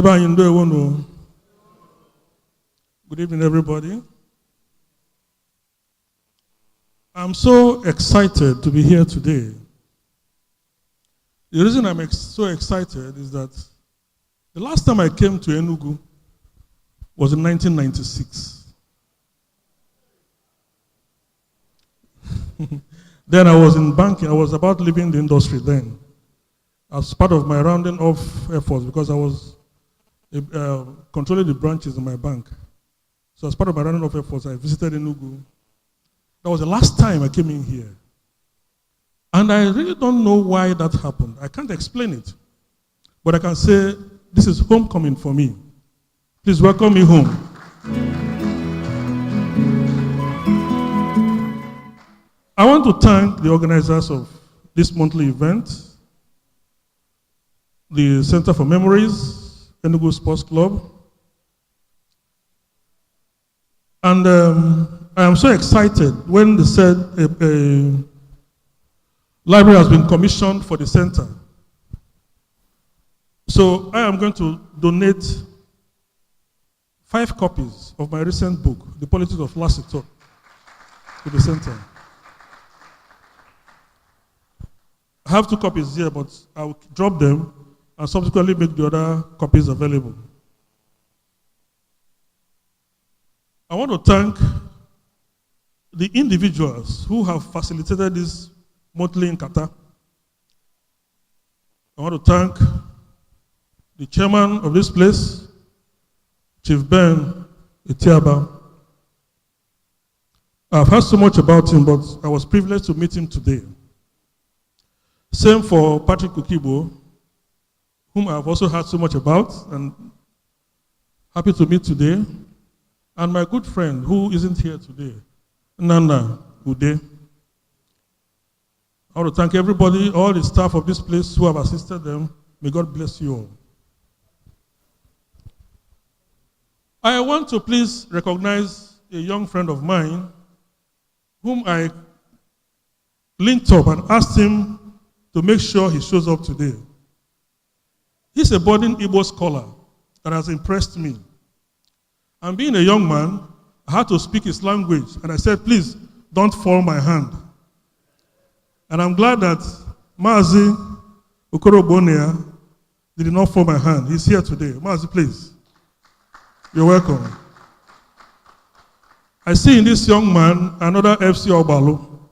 Good evening, everybody. I'm so excited to be here today. The reason I'm so excited is that the last time I came to Enugu was in 1996. Then I was in banking. I was about leaving the industry then as part of my rounding off efforts because I was controlling the branches in my bank. So as part of my rounding off efforts, I visited Enugu. That was the last time I came in here. And I really don't know why that happened. I can't explain it. But I can say, this is homecoming for me. Please welcome me home. I want to thank the organizers of this monthly event, the Center for Memories, Enugu Sports Club. And I am so excited when they said a library has been commissioned for the center. So I am going to donate 5 copies of my recent book, The Politics of Last Resort, to the center. I have 2 copies here, but I'll drop them and subsequently make the other copies available. I want to thank the individuals who have facilitated this monthly Nkata. I want to thank the chairman of this place, Chief Ben Etiaba. I've heard so much about him, but I was privileged to meet him today. Same for Patrick Kukibo, whom I've also heard so much about, and happy to meet today. And my good friend, who isn't here today, Nana Ude. I want to thank everybody, all the staff of this place who have assisted them. May God bless you all. I want to please recognize a young friend of mine whom I linked up and asked him to make sure he shows up today. He's a budding Igbo scholar that has impressed me. And being a young man, I had to speak his language, and I said, please, don't fall my hand. And I'm glad that Mazi Okorobonia did not fall my hand. He's here today. Mazi, please. You're welcome. I see in this young man another FC Obalo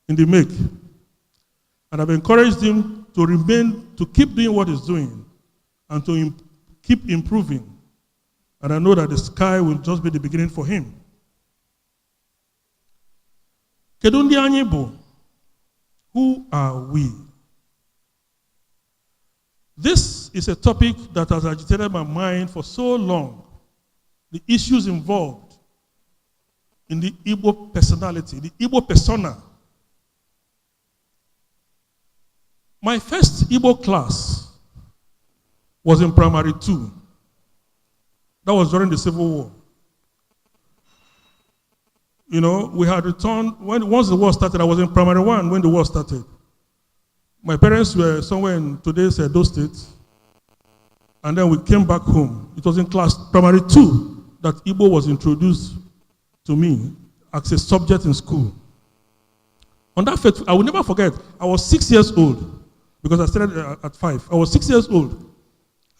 in the make. And I've encouraged him to keep doing what he's doing and to keep improving. And I know that the sky will just be the beginning for him. Kedu Ndi Anyi Bu. Who are we? This is a topic that has agitated my mind for so long. The issues involved in the Igbo personality, the Igbo persona. My first Igbo class was in primary 2. That was during the Civil War. You know, we had returned, once the war started, I was in primary 1 when the war started. My parents were somewhere in today's Edo State, and then we came back home. It was in primary 2 that Igbo was introduced to me as a subject in school. On that fact, I will never forget, I was 6 years old, because I started at 5. I was 6 years old.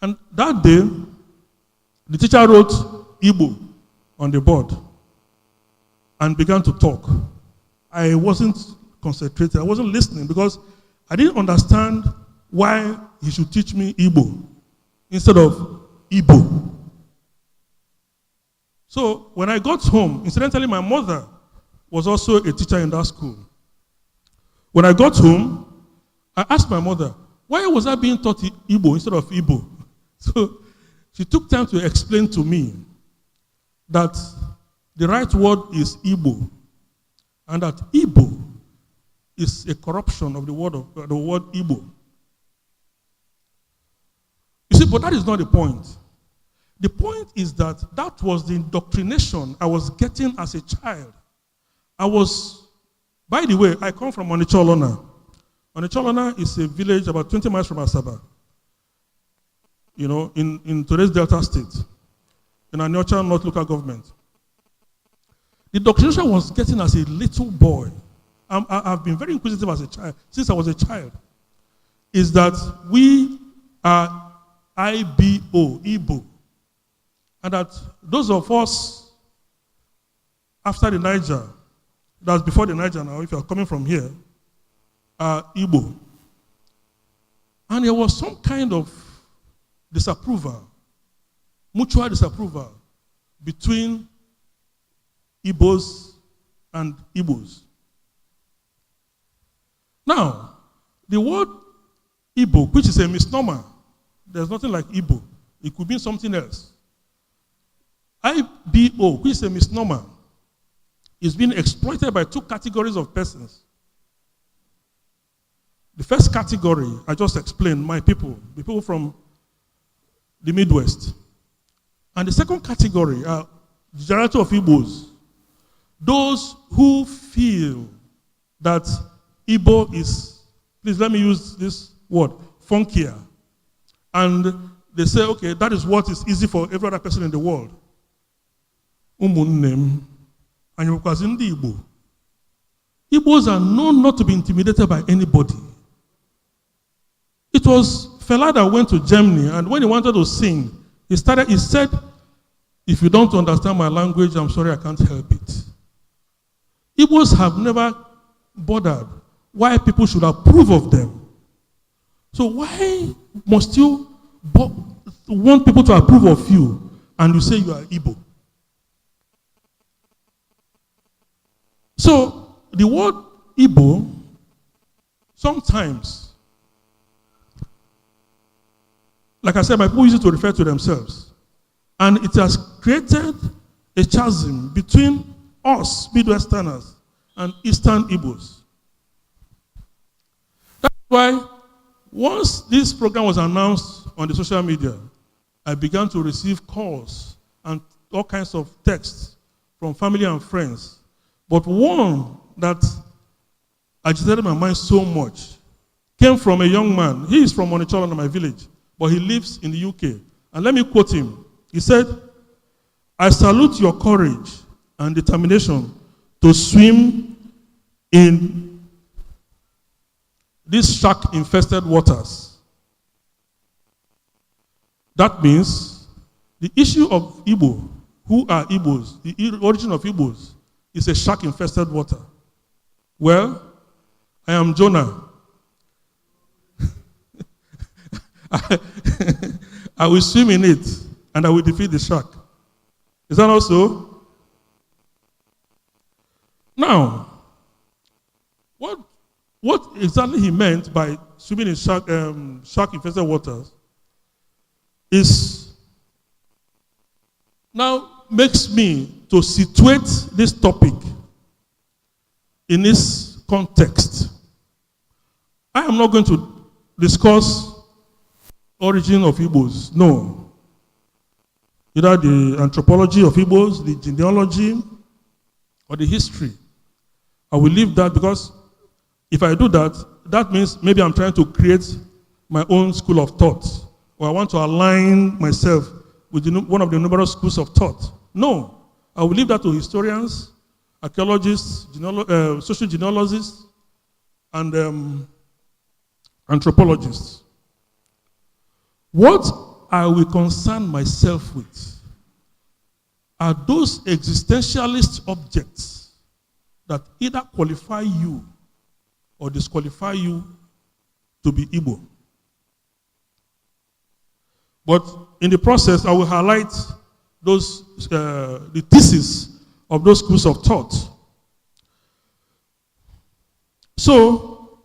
And that day, the teacher wrote Igbo on the board and began to talk. I wasn't concentrated. I wasn't listening because I didn't understand why he should teach me Igbo instead of Igbo. So when I got home, incidentally, my mother was also a teacher in that school. When I got home, I asked my mother, why was I being taught Igbo instead of Igbo? So she took time to explain to me that the right word is Igbo, and that Igbo is a corruption of the word Igbo. You see, but that is not the point. The point is that that was the indoctrination I was getting as a child. By the way, I come from Onicholona. Onicholona is a village about 20 miles from Asaba. in today's Delta State, in Aniocha North local government. The doctrination was getting as a little boy. I've been very inquisitive as a child, since I was a child, is that we are IBO, Igbo, and that those of us after the Niger, that's before the Niger now, if you're coming from here, are Igbo. And there was some kind of disapproval, mutual disapproval between Igbos and Igbos. Now, the word Igbo, which is a misnomer, there's nothing like Igbo. It could mean something else. IBO, which is a misnomer, is being exploited by two categories of persons. The first category, I just explained, my people, the people from the Midwest. And the second category are the generality of Igbos, those who feel that Igbo is, please let me use this word, funkier. And they say, okay, that is what is easy for every other person in the world. Umunnem, and you Ndi Igbo. Igbos are known not to be intimidated by anybody. It was Fela that went to Germany, and when he wanted to sing, he said, if you don't understand my language, I'm sorry, I can't help it. Igbos have never bothered why people should approve of them. So why must you want people to approve of you and you say you are Igbo? So the word Igbo sometimes, like I said, my people use it to refer to themselves. And it has created a chasm between us, Midwesterners, and Eastern Igbos. That's why once this program was announced on the social media, I began to receive calls and all kinds of texts from family and friends. But one that agitated my mind so much came from a young man. He is from Onitsha, my village, but he lives in the UK. And let me quote him. He said, I salute your courage and determination to swim in these shark-infested waters. That means the issue of Igbo, who are Igbos, the origin of Igbos, is a shark-infested water. Well, I am Jonah. I will swim in it, and I will defeat the shark. Is that also? Now, what exactly he meant by swimming in shark-infested waters is now makes me to situate this topic in this context. I am not going to discuss origin of Igbos. No. Either the anthropology of Igbos, the genealogy, or the history. I will leave that because if I do that, that means maybe I'm trying to create my own school of thought, or I want to align myself with one of the numerous schools of thought. No. I will leave that to historians, archaeologists, social genealogists, and anthropologists. What I will concern myself with are those existentialist objects that either qualify you or disqualify you to be Igbo. But in the process, I will highlight those the thesis of those schools of thought. So,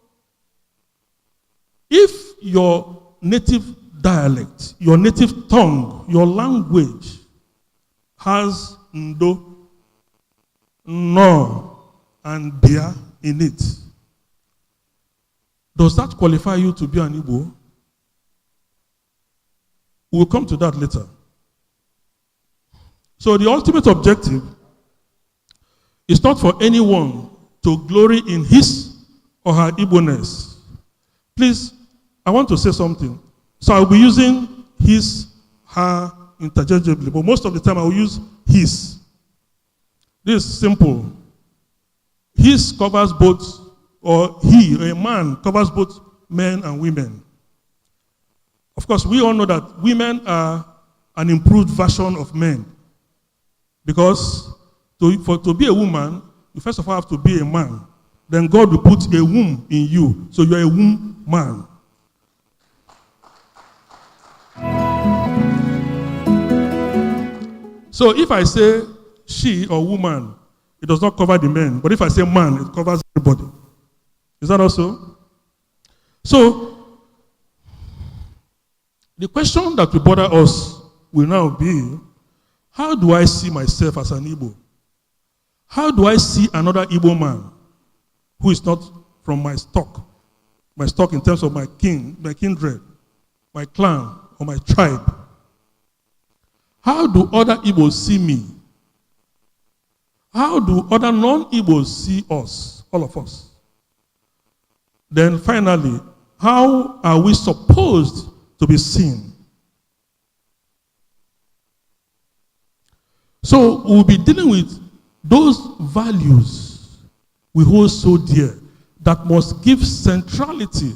if your native dialect, your native tongue, your language has ndo, no, and bia in it, does that qualify you to be an Igbo? We'll come to that later. So the ultimate objective is not for anyone to glory in his or her Igbo-ness. Please, I want to say something. So I'll be using his, her interchangeably, but most of the time I will use his. This is simple. His covers both, or he, a man, covers both men and women. Of course, we all know that women are an improved version of men. Because to be a woman, you first of all have to be a man. Then God will put a womb in you. So you're a womb man. So if I say she or woman, it does not cover the men. But if I say man, it covers everybody. Is that also? So, the question that will bother us will now be, how do I see myself as an Igbo? How do I see another Igbo man who is not from my stock? My stock in terms of my kin, my kindred, my clan, or my tribe. How do other Igbos see me? How do other non-Igbos see us, all of us? Then finally, how are we supposed to be seen? So we'll be dealing with those values we hold so dear that must give centrality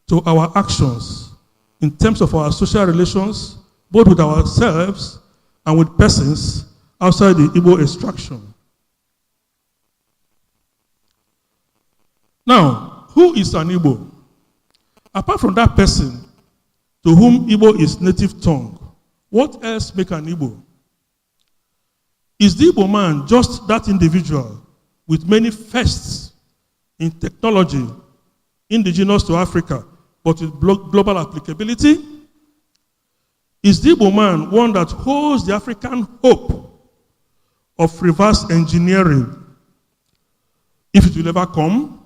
to our actions in terms of our social relations, both with ourselves and with persons outside the Igbo extraction. Now, who is an Igbo? Apart from that person to whom Igbo is native tongue, what else makes an Igbo? Is the Igbo man just that individual with many firsts in technology, indigenous to Africa, but with global applicability? Is the Igbo man one that holds the African hope of reverse engineering, if it will ever come?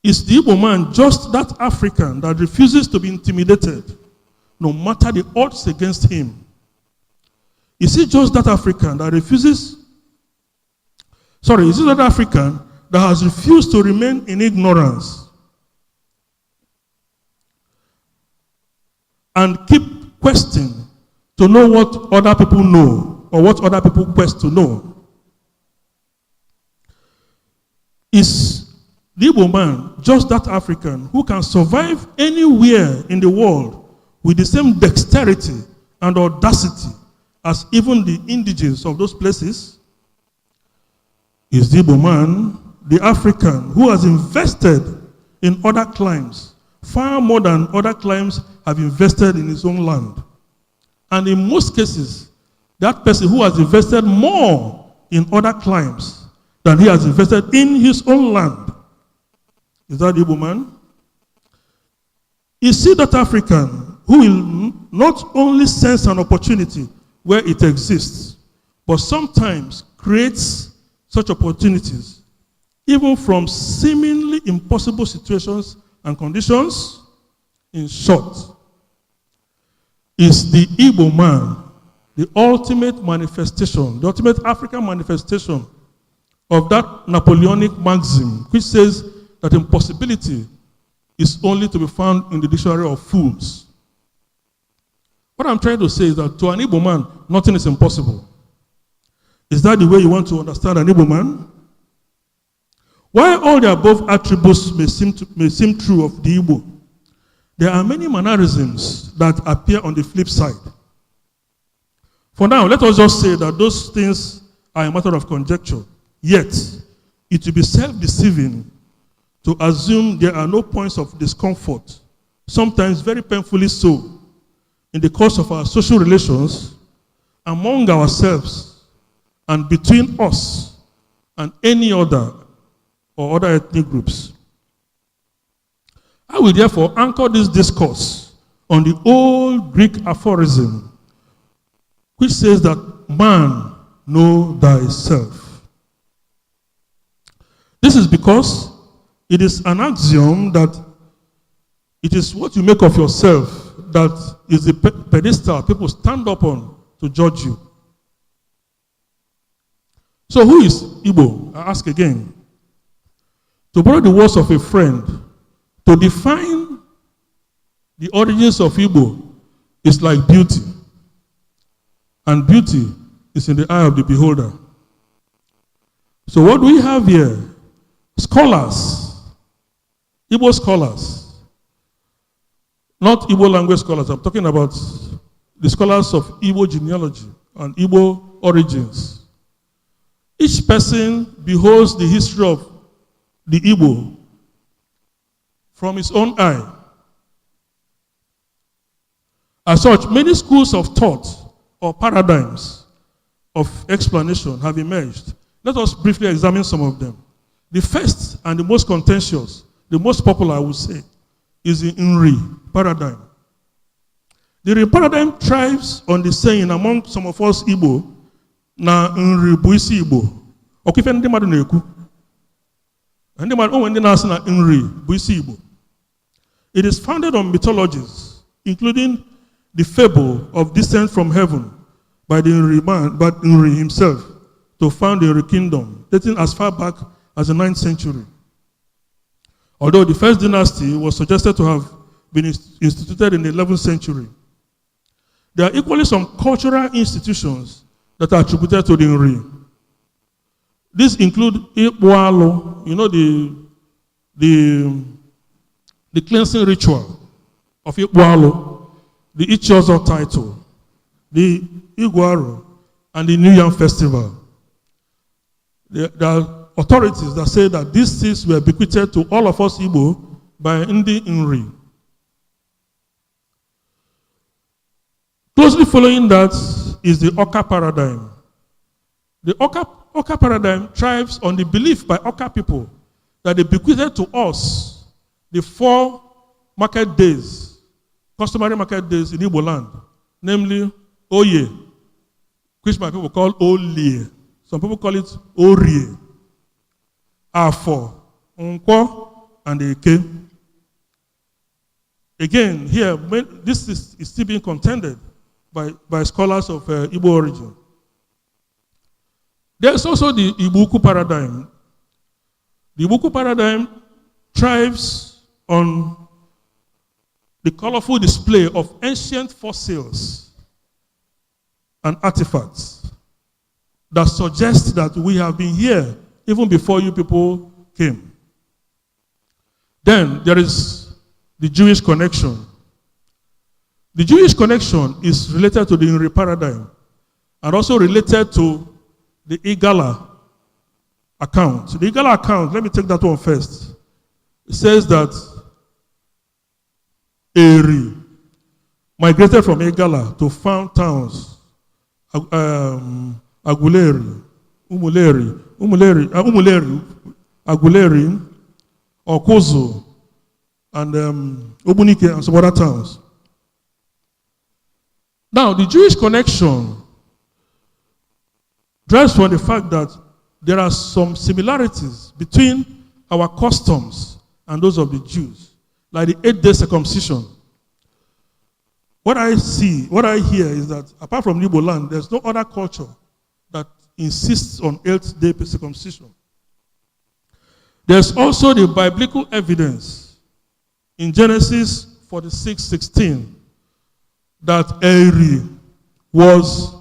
Is the Igbo man just that African that refuses to be intimidated, no matter the odds against him? Is he just that African that is it that African that has refused to remain in ignorance and keep questioning to know what other people know or what other people quest to know? Is the Igbo man just that African who can survive anywhere in the world with the same dexterity and audacity as even the indigenes of those places? Is the Igbo man the African who has invested in other climes far more than other climes have invested in his own land? And in most cases, that person who has invested more in other climes than he has invested in his own land, is that the Igbo man? Is he that African who will not only sense an opportunity where it exists, but sometimes creates such opportunities, even from seemingly impossible situations and conditions? In short, is the Igbo man the ultimate manifestation, the ultimate African manifestation of that Napoleonic maxim, which says that impossibility is only to be found in the dictionary of fools? What I'm trying to say is that to an Igbo man, nothing is impossible. Is that the way you want to understand an Igbo man? While all the above attributes may seem true of the Igbo, there are many mannerisms that appear on the flip side. For now, let us just say that those things are a matter of conjecture. Yet, it will be self-deceiving to assume there are no points of discomfort, sometimes very painfully so, in the course of our social relations, among ourselves, and between us and any other or other ethnic groups. I will therefore anchor this discourse on the old Greek aphorism, which says that man, know thyself. This is because it is an axiom that it is what you make of yourself that is the pedestal people stand up on to judge you. So who is Igbo? I ask again. To borrow the words of a friend, to define the origins of Igbo is like beauty, and beauty is in the eye of the beholder. So what do we have here? Scholars, Igbo scholars, not Igbo language scholars. I'm talking about the scholars of Igbo genealogy and Igbo origins. Each person beholds the history of the Igbo from his own eye. As such, many schools of thought or paradigms of explanation have emerged. Let us briefly examine some of them. The first and the most contentious, the most popular, I would say, is the Nri paradigm. The Nri paradigm thrives on the saying among some of us Igbo, na Nri bụ isi Igbo. Okife ndị mmadụ na-ekwu. Ndị mmadụ onwe ndị na-asị na Nri bụ isi Igbo. It is founded on mythologies, including the fable of descent from heaven by the Nri man, by Nri himself, to found the Nri kingdom, dating as far back as the 9th century. Although the first dynasty was suggested to have been instituted in the 11th century, there are equally some cultural institutions that are attributed to the Nri. These include Ikpualo, you know, the cleansing ritual of Ikpualo, the Ichiozo title, the Iguaro, and the New Yam Festival. There are authorities that say that these things were bequeathed to all of us Igbo by Ndi Nri. Closely following that is the Oka paradigm. The Oka paradigm thrives on the belief by Oka people that they bequeathed to us the 4 market days, customary market days in Igbo land, namely Oye, which my people call Olie. Some people call it Orie, Afo, Nkwo, and Eke. Again, here, this is still being contended by scholars of Igbo origin. There's also the Ibuku paradigm. The Ibuku paradigm thrives on the colorful display of ancient fossils and artifacts that suggest that we have been here even before you people came. Then there is the Jewish connection. The Jewish connection is related to the Nri paradigm and also related to the Igala account. The Igala account, let me take that one first. It says that Eri migrated from Igala to found towns, Aguleri, Aguleri, Okozo, and Obunike, and some other towns. Now, the Jewish connection derives from the fact that there are some similarities between our customs and those of the Jews, like the 8-day circumcision. What I hear is that apart from Igbo land, there's no other culture that insists on 8-day circumcision. There's also the biblical evidence in Genesis 46:16 that Eri was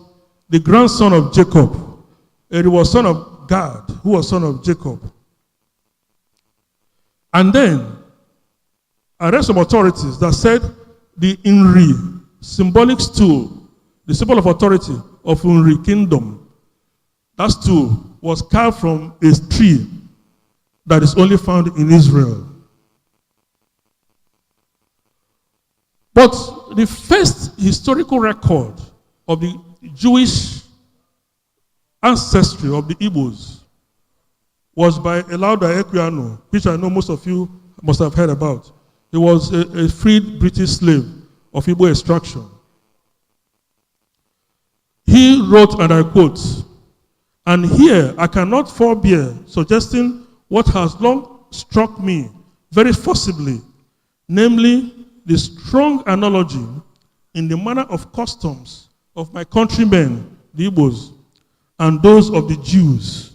the grandson of Jacob. Eri was son of Gad, who was son of Jacob. And then I read some authorities that said the Nri symbolic stool, the symbol of authority of Nri kingdom, that stool was carved from a tree that is only found in Israel. But the first historical record of the Jewish ancestry of the Igbos was by Elauda Equiano, which I know most of you must have heard about. He was a freed British slave of Igbo extraction. He wrote, and I quote, "And here I cannot forbear suggesting what has long struck me very forcibly, namely the strong analogy in the manner of customs of my countrymen, the Igbos, and those of the Jews,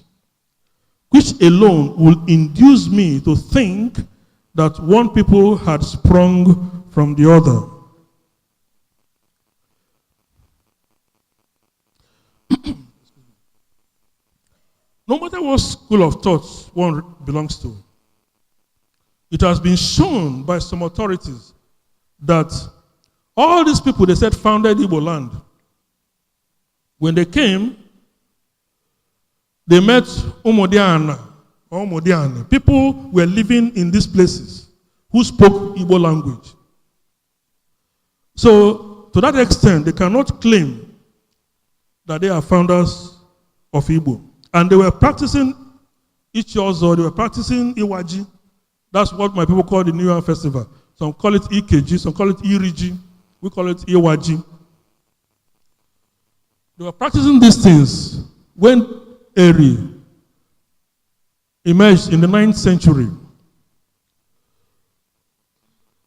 which alone will induce me to think that one people had sprung from the other." no matter what school of thought one belongs to, it has been shown by some authorities that all these people they said founded Igbo land. When they came, they met Umodiana or Umodiane. People were living in these places who spoke Igbo language. So, to that extent, they cannot claim that they are founders of Igbo. And they were practicing Ichiozo, they were practicing Iwaji. That's what my people call the New Year Festival. Some call it Ikeji, some call it Iriji. We call it Iwaji. They were practicing these things when Eri emerged in the 9th century.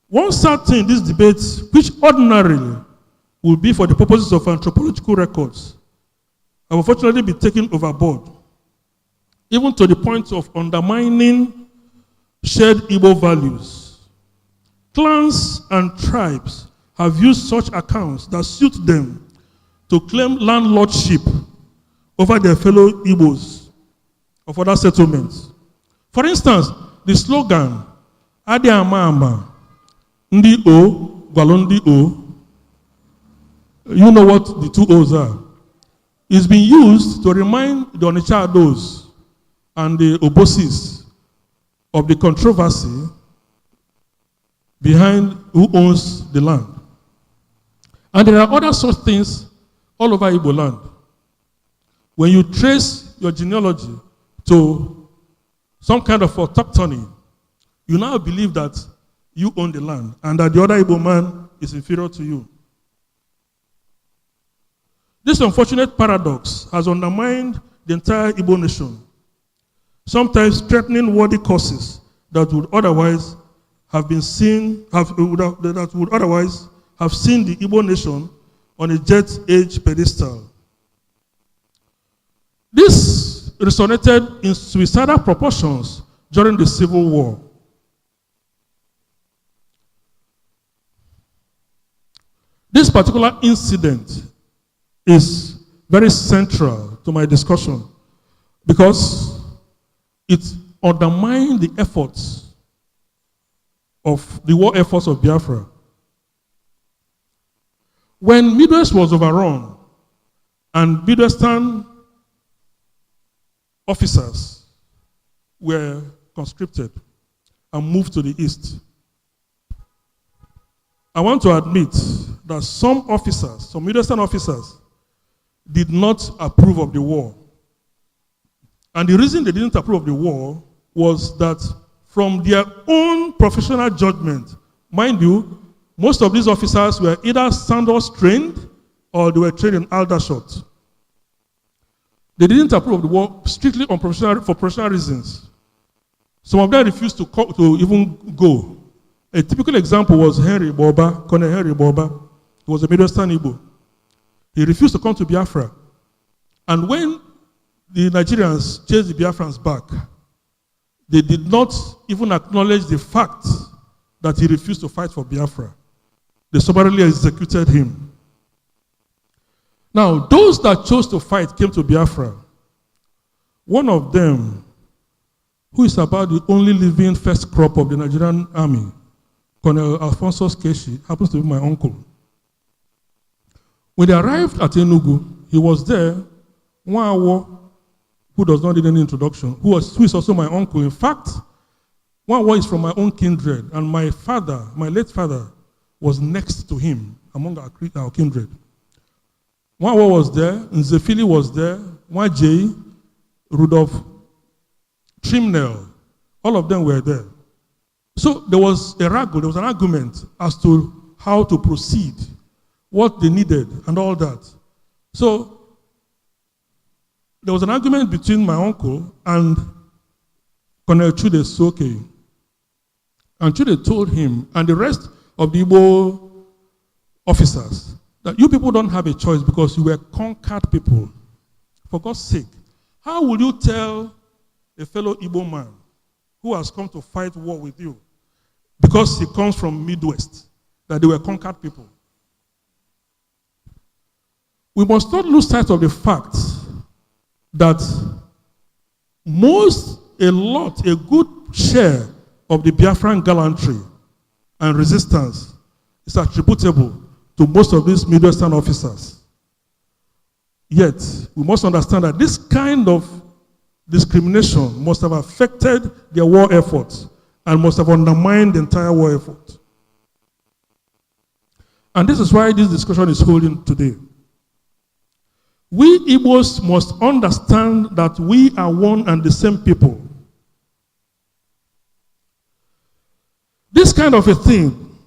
One sad thing in this debate, which ordinarily would be for the purposes of anthropological records, have unfortunately been taken overboard, even to the point of undermining shared Igbo values. Clans and tribes have used such accounts that suit them to claim landlordship over their fellow Igbos of other settlements. For instance, the slogan, Adi Ama Ama, Ndi O, Gwalo Ndi O, you know what the two O's are, is being used to remind the Onichados and the Obosis of the controversy behind who owns the land. And there are other such things all over Igbo land. When you trace your genealogy to some kind of autochthony, you now believe that you own the land and that the other Igbo man is inferior to you. This unfortunate paradox has undermined the entire Igbo nation, sometimes threatening worthy causes that would otherwise have been seen, that would otherwise have seen the Igbo nation on a jet age pedestal. This resonated in suicidal proportions during the Civil War. This particular incident is very central to my discussion because it undermined the efforts of the war efforts of Biafra. When Midwest was overrun and Midwestern officers were conscripted and moved to the east, I want to admit that some officers, some Midwestern officers, did not approve of the war. And the reason they didn't approve of the war was that from their own professional judgment, mind you, most of these officers were either Sandals trained or they were trained in Aldershot. They didn't approve of the war strictly for professional reasons. Some of them refused to even go. A typical example was Henry Boba, Colonel Henry Boba. He was a Midwestern Igbo. He refused to come to Biafra. And when the Nigerians chased the Biafrans back, they did not even acknowledge the fact that he refused to fight for Biafra. They summarily executed him. Now, those that chose to fight came to Biafra. One of them, who is about the only living first crop of the Nigerian army, Colonel Alfonso Keshi, happens to be my uncle. When they arrived at Enugu, he was there, Nwawo, who does not need any introduction, who is also my uncle. In fact, Nwawo is from my own kindred, and my father, my late father, was next to him among our kindred. Nwawo was there, Nzefili was there, Nwaje, Rudolph, Trimnell, all of them were there. So there was a wrangle, there was an argument as to how to proceed, what they needed, and all that. So there was an argument between my uncle and Colonel Chude Soke. And Chude told him and the rest of the Igbo officers that you people don't have a choice because you were conquered people. For God's sake, how will you tell a fellow Igbo man who has come to fight war with you because he comes from Midwest that they were conquered people? We must not lose sight of the fact that a good share of the Biafran gallantry and resistance is attributable to most of these Middle Eastern officers. Yet, we must understand that this kind of discrimination must have affected their war efforts and must have undermined the entire war effort. And this is why this discussion is holding today. We Igbos must understand that we are one and the same people. This kind of a thing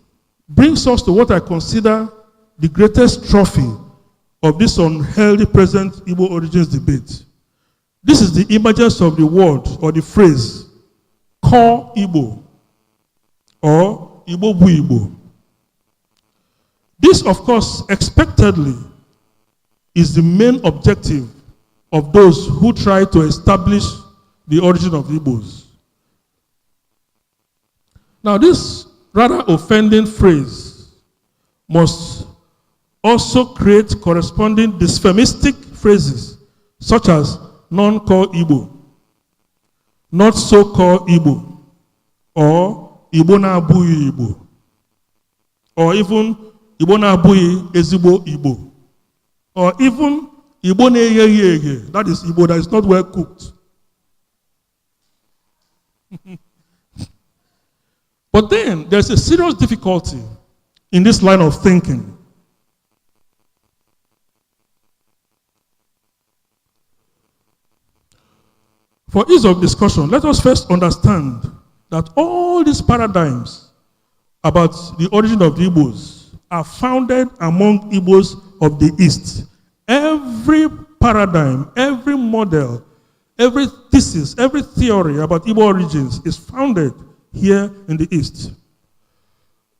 brings us to what I consider the greatest trophy of this unhealthy present Igbo origins debate. This is the emergence of the word or the phrase, core Igbo, or Igbo bu Igbo. This, of course, expectedly, is the main objective of those who try to establish the origin of Igbos. Now, this rather offending phrase must also create corresponding dysphemistic phrases, such as non-core Igbo, not so-core Igbo, or Igbo na-abụghị Igbo, or even Igbo na-abụghị ezigbo Igbo, or even Igbo na-egheghị eghe, that is Igbo that is not well cooked. But then there's a serious difficulty in this line of thinking. For ease of discussion, let us first understand that all these paradigms about the origin of the Igbos are founded among Igbos of the East. Every paradigm, every model, every thesis, every theory about Igbo origins is founded here in the East.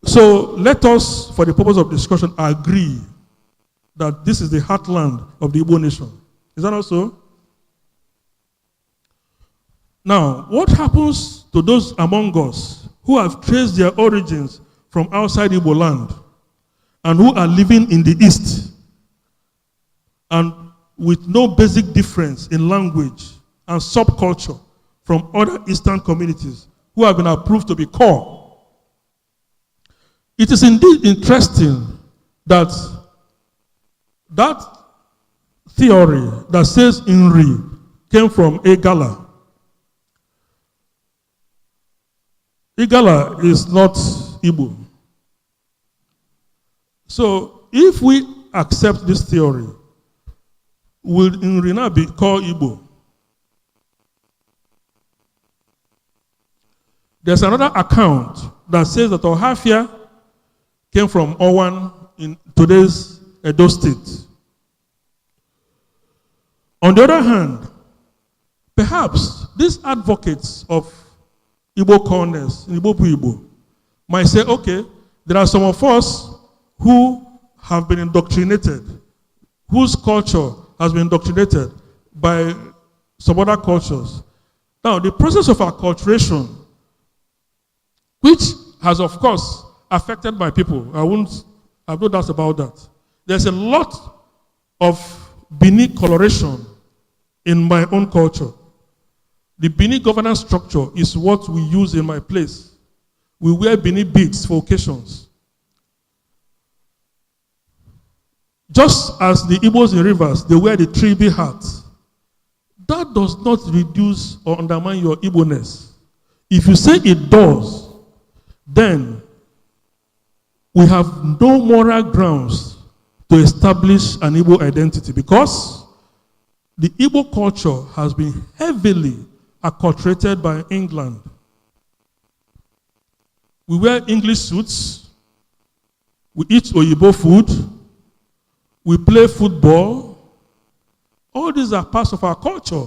So let us, for the purpose of discussion, agree that this is the heartland of the Igbo nation. Is that also? Now, what happens to those among us who have traced their origins from outside Igbo land and who are living in the East and with no basic difference in language and subculture from other Eastern communities who have been approved to be core? It is indeed interesting that that theory that says Inri came from Igala. Igala is not Igbo. So if we accept this theory, will Inri now be called Igbo? There's another account that says that Ohafia came from Owan in today's Edo State. On the other hand, perhaps these advocates of Igbo corners, Igbo bu Igbo, might say, okay, there are some of us who have been indoctrinated, whose culture has been indoctrinated by some other cultures. Now, the process of acculturation, which has, of course, affected my people, I have no doubts about that. There's a lot of Bini coloration in my own culture. The Bini governance structure is what we use in my place. We wear Bini beads for occasions. Just as the Igbos in rivers, they wear the tribe hat. That does not reduce or undermine your Igbo-ness. If you say it does, then we have no moral grounds to establish an Igbo identity, because the Igbo culture has been heavily acculturated by England. We wear English suits, we eat Oyibo food, we play football. All these are parts of our culture.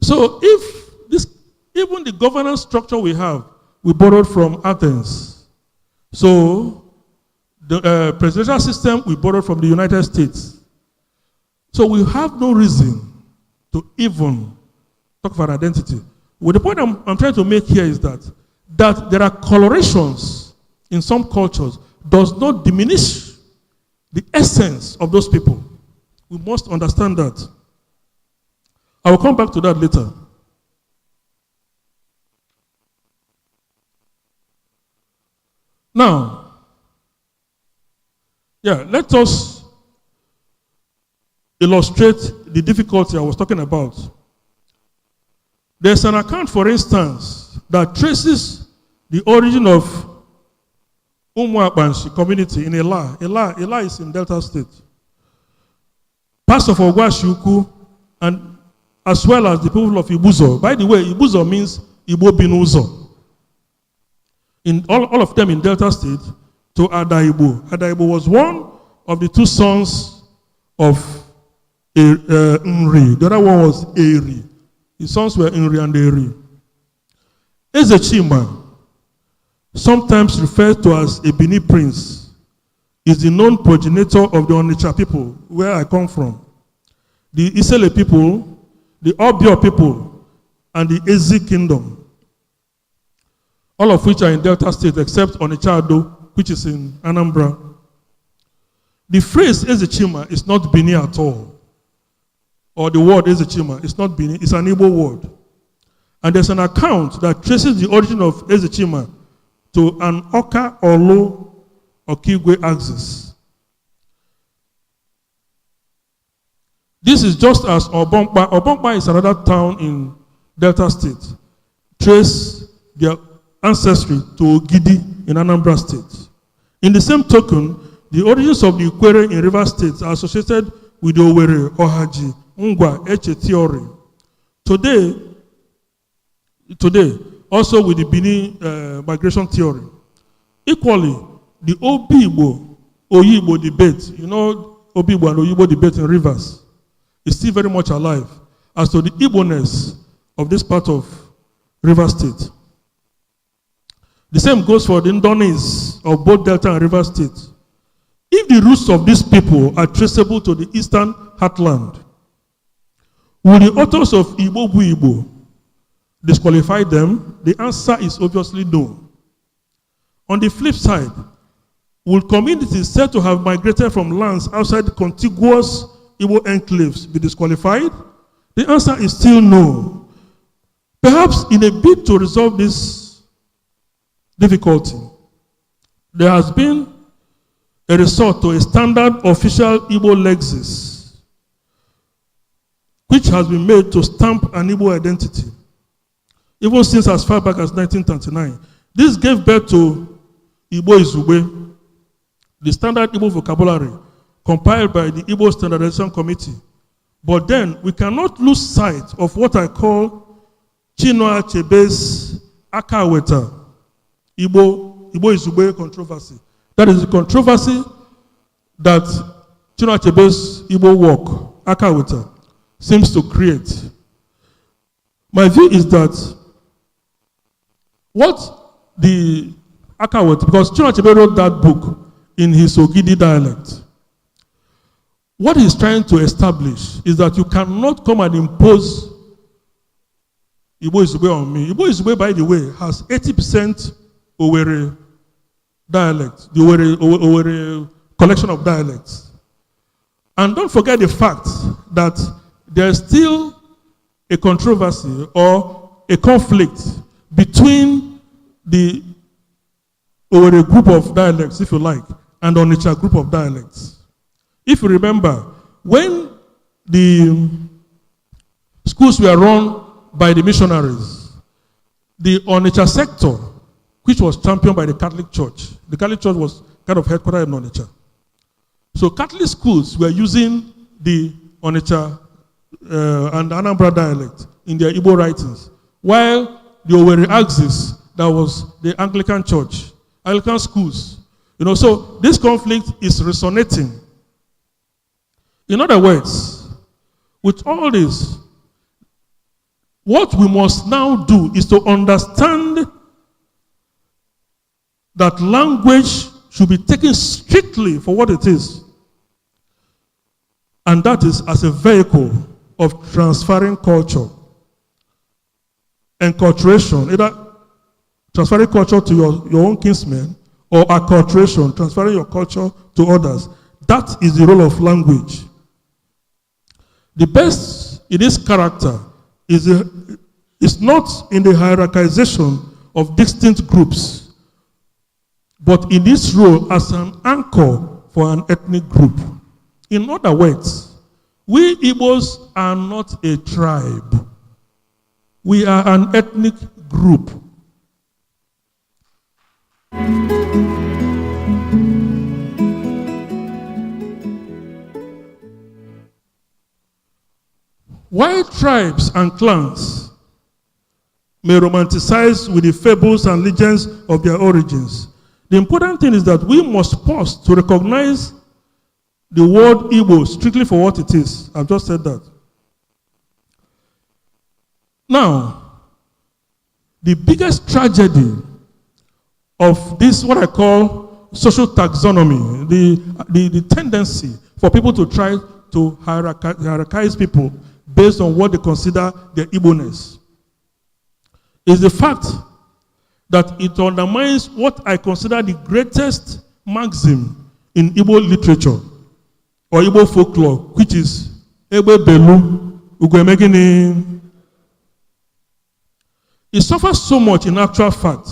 So if this, even the governance structure we have, we borrowed from Athens. So the presidential system we borrowed from the United States. So we have no reason to even talk about identity. Well, the point I'm trying to make here is that there are colorations in some cultures does not diminish the essence of those people. We must understand that. I will come back to that later. Now, let us illustrate the difficulty I was talking about. There's an account, for instance, that traces the origin of Umuakbanshi community in Ela. Ela is in Delta State. Parts of Ogwashiuku, and as well as the people of Ibuzo. By the way, Ibuzo means Igbo Binuzo. In all of them in Delta State, to Adaibo. Adaibo was one of the two sons of Nri. The other one was Eri. His sons were Nri and Eri. Ezechima, sometimes referred to as a Bini prince, is the known progenitor of the Onitsha people, where I come from. The Isele people, the Obio people, and the Ezi kingdom, all of which are in Delta State except Onitsha, which is in Anambra. The phrase Ezechima is not Bini at all. Or the word Ezechima is not Bini, it's an Igbo word. And there's an account that traces the origin of Ezechima to an Oka Olu Okigwe axis. This is just as Obongba. Obongba is another town in Delta State. Trace their ancestry to Ogidi in Anambra State. In the same token, the origins of the Ikwere in River State are associated with the Owerri, Ohaji, Ngwa, Eche theory. Today, also with the Bini migration theory. Equally, the Obi-Igbo, Oyibo debate, you know, Obi-Igbo and Oyibo debate in Rivers, is still very much alive as to the Igbo-ness of this part of River State. The same goes for the Ndonis of both Delta and River State. If the roots of these people are traceable to the eastern heartland, will the authors of Igbo Bu Igbo disqualify them? The answer is obviously no. On the flip side, will communities said to have migrated from lands outside the contiguous Igbo enclaves be disqualified? The answer is still no. Perhaps in a bid to resolve this difficulty, there has been a resort to a standard official Igbo lexis, which has been made to stamp an Igbo identity, even since as far back as 1939. This gave birth to Igbo Izugbe, the standard Igbo vocabulary compiled by the Igbo Standardization Committee. But then we cannot lose sight of what I call Chinua Achebe's Akaweta Igbo Izugbe controversy. That is the controversy that Chinua Achebe's Igbo work, Akaweta, seems to create. My view is that what the Akaweta, because Chinua Achebe wrote that book in his Ogidi dialect, what he's trying to establish is that you cannot come and impose Igbo Izugbe on me. Igbo Izugbe, by the way, has 80% Owerri dialect, the Owerri collection of dialects. And don't forget the fact that there's still a controversy or a conflict between the Owerri group of dialects, if you like, and Onitsha group of dialects. If you remember, when the schools were run by the missionaries, the Onitsha sector, which was championed by the Catholic Church was kind of headquartered in Onitsha. So Catholic schools were using the Onitsha and Anambra dialect in their Igbo writings, while the Owerri axis, that was the Anglican Church, Anglican schools. You know, so this conflict is resonating. In other words, with all this, what we must now do is to understand that language should be taken strictly for what it is. And that is as a vehicle of transferring culture, enculturation, either transferring culture to your own kinsmen or acculturation, transferring your culture to others. That is the role of language. The best in its character is not in the hierarchization of distinct groups, but in its role as an anchor for an ethnic group. In other words, we Igbos are not a tribe. We are an ethnic group. While tribes and clans may romanticize with the fables and legends of their origins, the important thing is that we must pause to recognize the word Igbo strictly for what it is. I've just said that. Now, the biggest tragedy of this, what I call social taxonomy, the tendency for people to try to hierarchize people based on what they consider their Igbo-ness, is the fact that it undermines what I consider the greatest maxim in Igbo literature or Igbo folklore, which is Ebe Belu Ugwemegini. It suffers so much in actual fact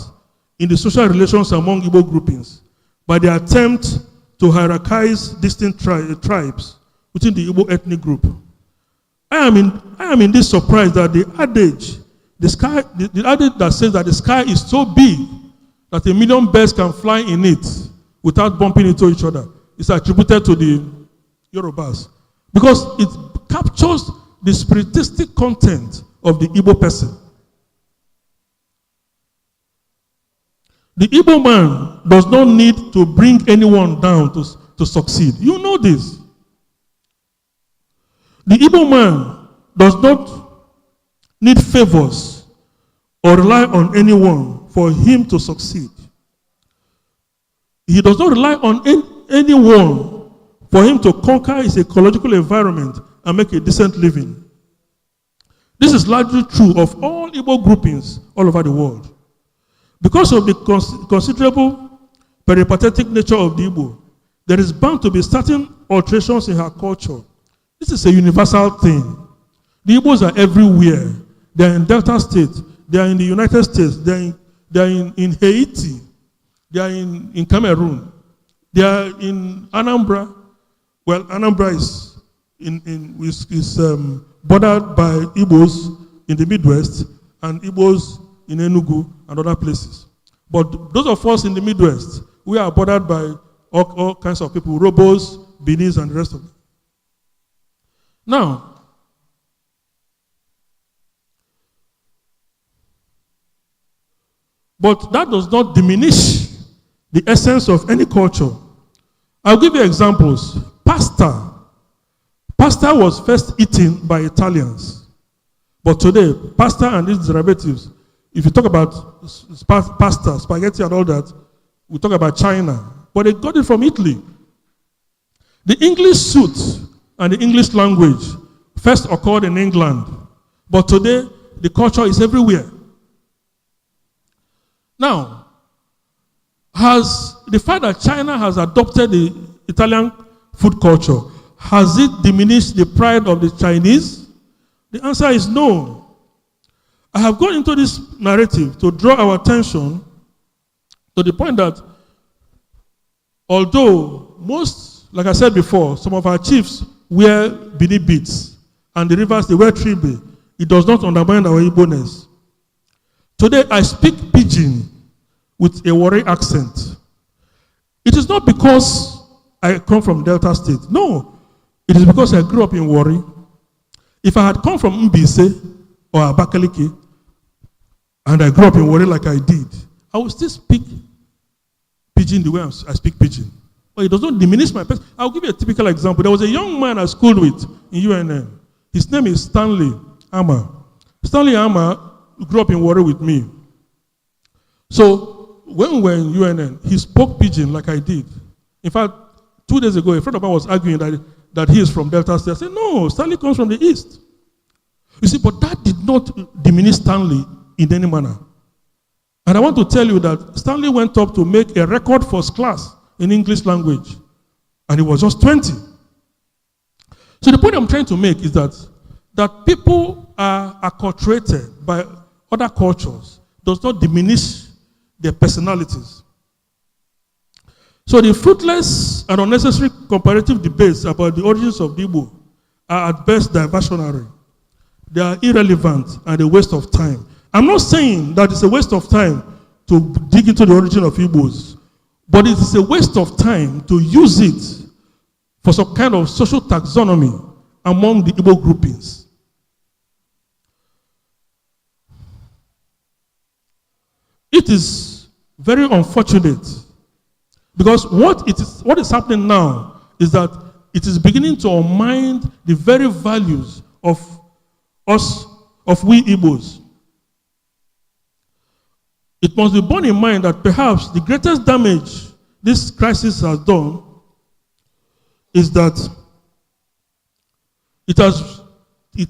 in the social relations among Igbo groupings by the attempt to hierarchize distinct tribes within the Igbo ethnic group. I am in this surprise that the adage that says that the sky is so big that 1 million birds can fly in it without bumping into each other is attributed to the Yorubas because it captures the spiritistic content of the Igbo person. The Igbo man does not need to bring anyone down to succeed. You know this. The Igbo man does not need favors or rely on anyone for him to succeed. He does not rely on anyone for him to conquer his ecological environment and make a decent living. This is largely true of all Igbo groupings all over the world. Because of the considerable peripatetic nature of the Igbo, there is bound to be certain alterations in her culture. This is a universal thing. The Igbos are everywhere. They are in Delta State. They are in the United States. They are in Haiti. They are in Cameroon. They are in Anambra. Well, Anambra is bordered by Igbos in the Midwest and Igbos in Enugu and other places. But those of us in the Midwest, we are bordered by all kinds of people, Robos, Benis, and the rest of them. Now, but that does not diminish the essence of any culture. I'll give you examples. Pasta. Pasta was first eaten by Italians. But today, pasta and its derivatives, if you talk about pasta, spaghetti and all that, we talk about China. But they got it from Italy. The English suit and the English language first occurred in England. But today, the culture is everywhere. Now, has the fact that China has adopted the Italian food culture, has it diminished the pride of the Chinese? The answer is no. I have gone into this narrative to draw our attention to the point that although most, like I said before, some of our chiefs wear Bini beads and the rivers they wear tribe, it does not undermine our Igbo-ness. Today I speak Pidgin with a Warri accent. It is not because I come from Delta State. No, it is because I grew up in Warri. If I had come from Mbise or Abakaliki and I grew up in Warri like I did, I would still speak Pidgin the way I speak Pidgin. But it does not diminish my person. I'll give you a typical example. There was a young man I schooled with in UNN. His name is Stanley Ama. Stanley Ama grew up in Warri with me. So when we were in UNN, he spoke Pidgin like I did. In fact, 2 days ago, a friend of mine was arguing that he is from Delta State. I said, no, Stanley comes from the East. You see, but that did not diminish Stanley in any manner. And I want to tell you that Stanley went up to make a record first class in English language. And he was just 20. So the point I'm trying to make is that that people are acculturated by other cultures does not diminish their personalities. So the fruitless and unnecessary comparative debates about the origins of the Igbo are at best diversionary. They are irrelevant and a waste of time. I'm not saying that it's a waste of time to dig into the origin of Igbos, but it is a waste of time to use it for some kind of social taxonomy among the Igbo groupings. It is very unfortunate because what is happening now is that it is beginning to undermine the very values of us, of we Igbos. It must be borne in mind that perhaps the greatest damage this crisis has done is that it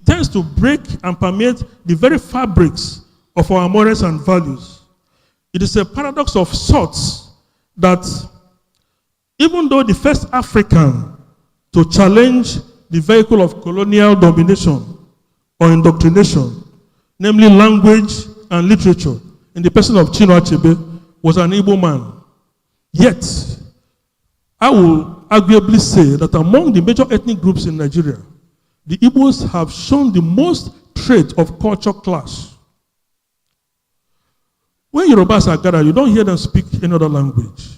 tends to break and permeate the very fabrics of our morals and values. It is a paradox of sorts that even though the first African to challenge the vehicle of colonial domination or indoctrination, namely language and literature, in the person of Chinua Achebe, was an Igbo man. Yet, I will arguably say that among the major ethnic groups in Nigeria, the Igbos have shown the most trait of culture clash. When Yorubas are gathered, you don't hear them speak any other language.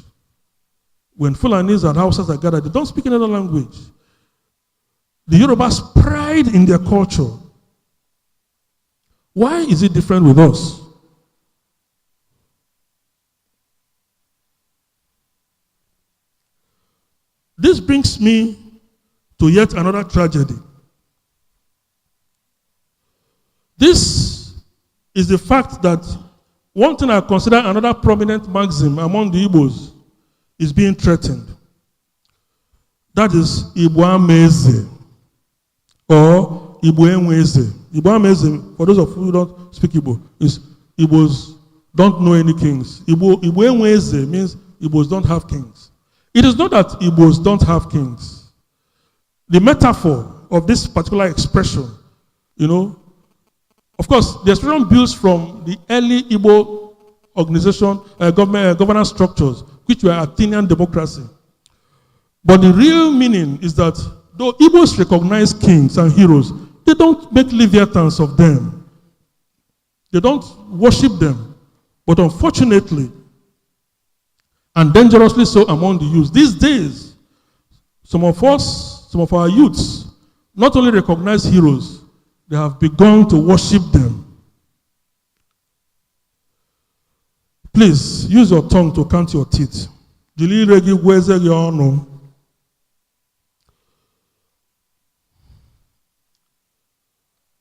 When Fulanis and Hausas are gathered, they don't speak any other language. The Yorubas pride in their culture. Why is it different with us? This brings me to yet another tragedy. This is the fact that one thing I consider another prominent maxim among the Igbos is being threatened. That is Igbo Ameze or Igbo Enweze. Igbo Ameze, for those of you who don't speak Igbo, is Igbos don't know any kings. Igbo Enweze means Igbos don't have kings. It is not that Igbos don't have kings. The metaphor of this particular expression, of course, the expression builds from the early Igbo organization, governance structures, which were Athenian democracy. But the real meaning is that though Igbos recognize kings and heroes, they don't make leviathans of them. They don't worship them. But unfortunately, and dangerously so among the youth, these days, some of our youths, not only recognize heroes, they have begun to worship them. Please, use your tongue to count your teeth.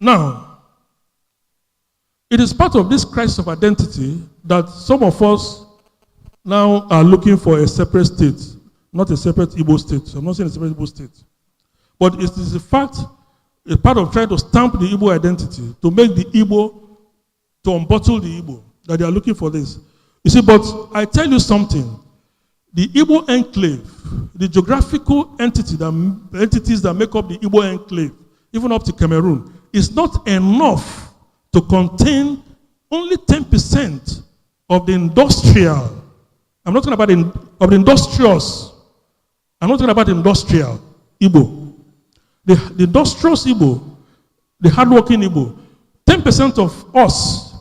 Now, it is part of this crisis of identity that some of us now are looking for a separate state, not a separate Igbo state. I'm not saying a separate Igbo state. But it is a fact, a part of trying to stamp the Igbo identity, to make the Igbo, to unbottle the Igbo, that they are looking for this. You see, but I tell you something. The Igbo enclave, the geographical entities that make up the Igbo enclave, even up to Cameroon, is not enough to contain only 10% of the industrial. I'm not talking about of the industrious. I'm not talking about industrial Igbo. The industrious Igbo, the hardworking Igbo, 10% of us,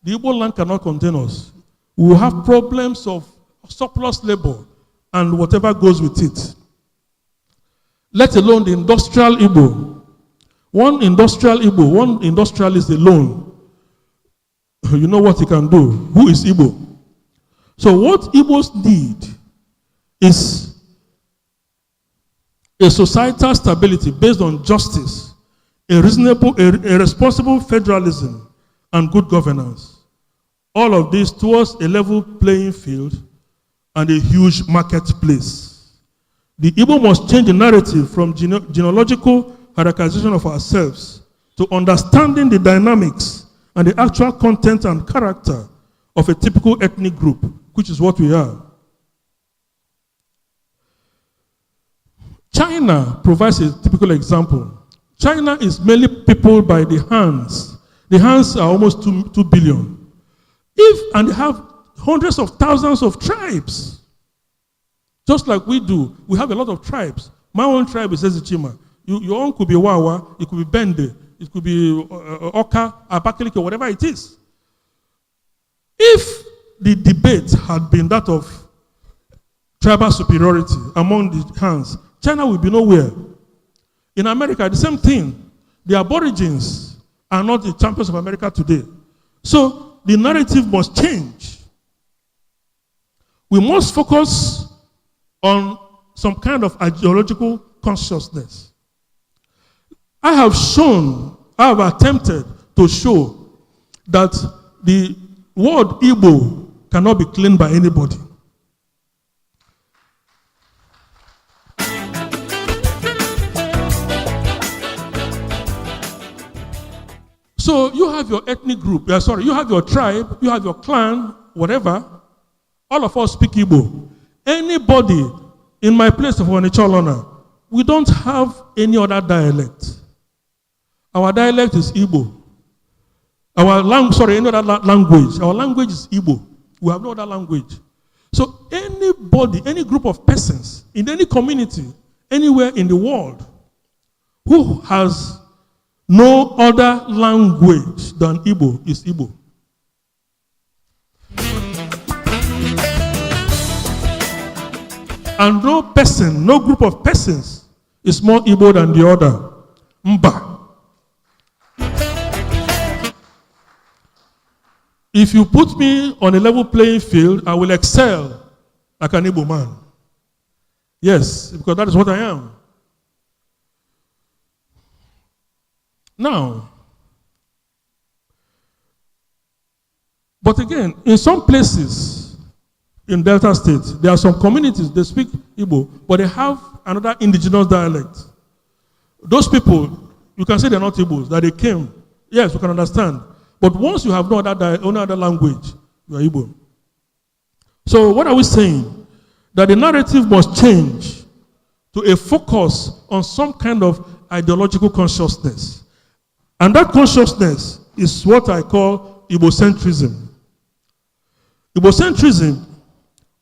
the Igbo land cannot contain us. We will have problems of surplus labor and whatever goes with it. Let alone the industrial Igbo. One industrial Igbo, one industrialist alone, you know what he can do. Who is Igbo? So what Igbos need is a societal stability based on justice, a responsible federalism, and good governance. All of this towards a level playing field and a huge marketplace. The Igbo must change the narrative from genealogical hierarchization of ourselves to understanding the dynamics and the actual content and character of a typical ethnic group, which is what we are. China provides a typical example. China is mainly peopled by the Hans. The Hans are almost 2 billion. And they have hundreds of thousands of tribes. Just like we do, we have a lot of tribes. My own tribe is Ezichima. Your own could be Wawa, it could be Bende, it could be Oka, Abakaliki, whatever it is. If the debate had been that of tribal superiority among the Hans, China would be nowhere. In America, the same thing. The Aborigines are not the champions of America today. So the narrative must change. We must focus on some kind of ideological consciousness. I have attempted to show that the word Igbo cannot be claimed by anybody. So you have your ethnic group, you have your tribe, you have your clan, whatever. All of us speak Igbo. Anybody in my place of Onicholona, we don't have any other dialect. Our dialect is Igbo. Any other language. Our language is Igbo. We have no other language. So anybody, any group of persons in any community, anywhere in the world, who has no other language than Igbo is Igbo. And no person, no group of persons is more Igbo than the other. Mba. If you put me on a level playing field, I will excel like an Igbo man. Yes, because that is what I am. Now, but again, in some places in Delta State, there are some communities, they speak Igbo, but they have another indigenous dialect. Those people, you can say they're not Igbos, that they came. Yes, you can understand. But once you have no other language, you are Igbo. So what are we saying? That the narrative must change to a focus on some kind of ideological consciousness. And that consciousness is what I call Igbocentrism. Igbocentrism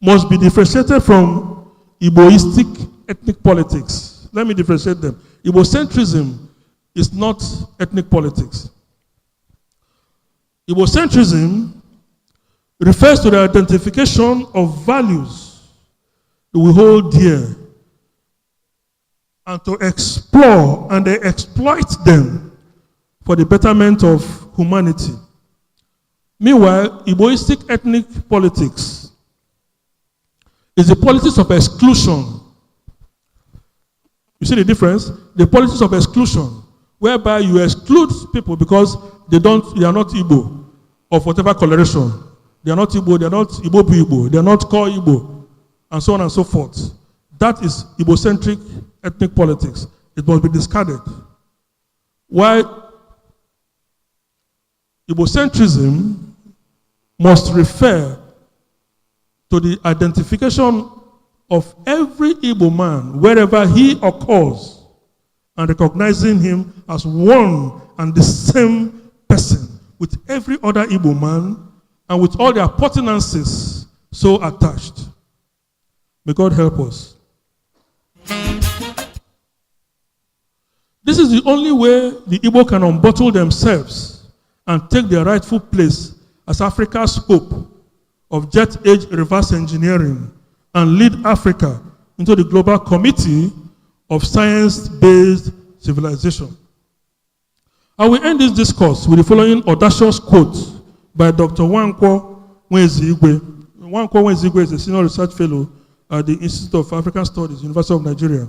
must be differentiated from Igboistic ethnic politics. Let me differentiate them. Igbocentrism is not ethnic politics. Igbocentrism refers to the identification of values that we hold dear and to explore and exploit them for the betterment of humanity. Meanwhile, Igboistic ethnic politics is the politics of exclusion. You see the difference? The politics of exclusion, whereby you exclude people because they are not Igbo of whatever coloration. They are not Igbo, they are not Igbo, they are not core Igbo, and so on and so forth. That is Igbocentric ethnic politics. It must be discarded. While Igbocentrism must refer to the identification of every Igbo man wherever he occurs and recognizing him as one and the same person with every other Igbo man and with all their appurtenances so attached. May God help us. This is the only way the Igbo can unbottle themselves and take their rightful place as Africa's hope of jet age reverse engineering and lead Africa into the global committee of science-based civilization. I will end this discourse with the following audacious quote by Dr. Nwankwo Nwezigwe. Nwankwo Nwezigwe is a senior research fellow at the Institute of African Studies, University of Nigeria.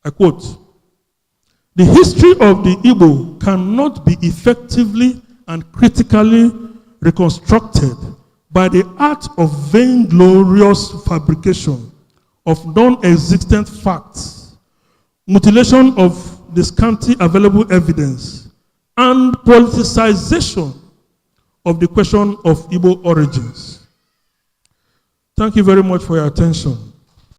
I quote, "The history of the Igbo cannot be effectively and critically reconstructed by the art of vainglorious fabrication of non-existent facts, mutilation of the scanty available evidence, and politicization of the question of Igbo origins." Thank you very much for your attention.